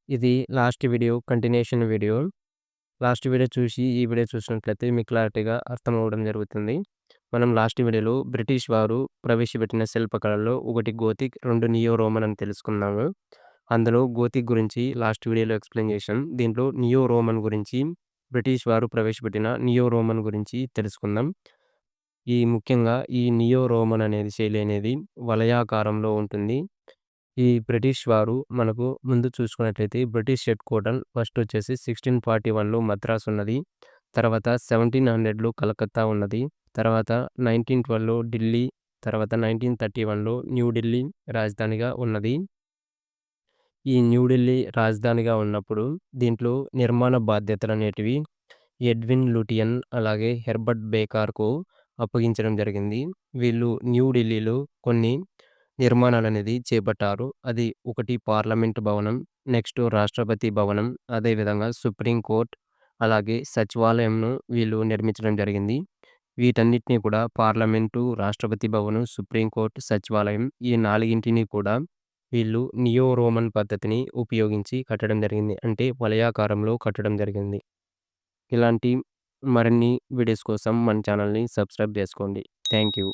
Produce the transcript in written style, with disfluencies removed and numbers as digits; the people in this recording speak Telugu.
ఇది last video continuation video. Last video చూసి, ఈ వీడియో చూసినట్లయితే మీకు క్లారిటీగా అర్థమవ్వడం జరుగుతుంది. మనం లాస్ట్ వీడియోలో బ్రిటిష్ వారు ప్రవేశపెట్టిన శిల్పకళల్లో ఒకటి గోతిక్, 2 నియో రోమన్ అని తెలుసుకున్నాము. అందులో గోతిక్ గురించి లాస్ట్ వీడియోలో ఎక్స్‌ప్లెయిన్ చేశాం. దీంట్లో నియో రోమన్ గురించి, బ్రిటిష్ వారు ప్రవేశపెట్టిన నియో రోమన్ గురించి తెలుసుకుందాం. ముఖ్యంగా ఈ నియో రోమన్ అనేది శైలి అనేది వలయాకారంలో ఉంటుంది. ఈ బ్రిటిష్ వారు మనకు ముందు చూసుకున్నట్లయితే బ్రిటిష్ హెడ్ క్వార్టర్ ఫస్ట్ వచ్చేసి 1641లో మద్రాస్ ఉన్నది. తర్వాత 1700లో కలకత్తా ఉన్నది. తర్వాత 1912లో ఢిల్లీ, తర్వాత 1931లో న్యూఢిల్లీ రాజధానిగా ఉన్నది. ఈ న్యూఢిల్లీ రాజధానిగా ఉన్నప్పుడు దీంట్లో నిర్మాణ బాధ్యతలనేటివి ఎడ్విన్ లూటియన్ అలాగే హెర్బర్ట్ బేకార్‌కు అప్పగించడం జరిగింది. వీళ్ళు న్యూఢిల్లీలో కొన్ని నిర్మాణాలనేది చేపట్టారు. అది ఒకటి పార్లమెంట్ భవనం, నెక్స్ట్ రాష్ట్రపతి భవనం, అదేవిధంగా సుప్రీం కోర్ట్, అలాగే సచివాలయంను వీళ్ళు నిర్మించడం జరిగింది. వీటన్నిటిని కూడా పార్లమెంటు, రాష్ట్రపతి భవనం, సుప్రీం కోర్ట్, సచివాలయం ఈ నాలుగింటిని కూడా వీళ్ళు నియో రోమన్ పద్ధతిని ఉపయోగించి కట్టడం జరిగింది. అంటే వలయాకారంలో కట్టడం జరిగింది. ఇలాంటి మరిన్ని వీడియోస్ కోసం మన ఛానల్‌ని సబ్స్క్రైబ్ చేసుకోండి. Thank you.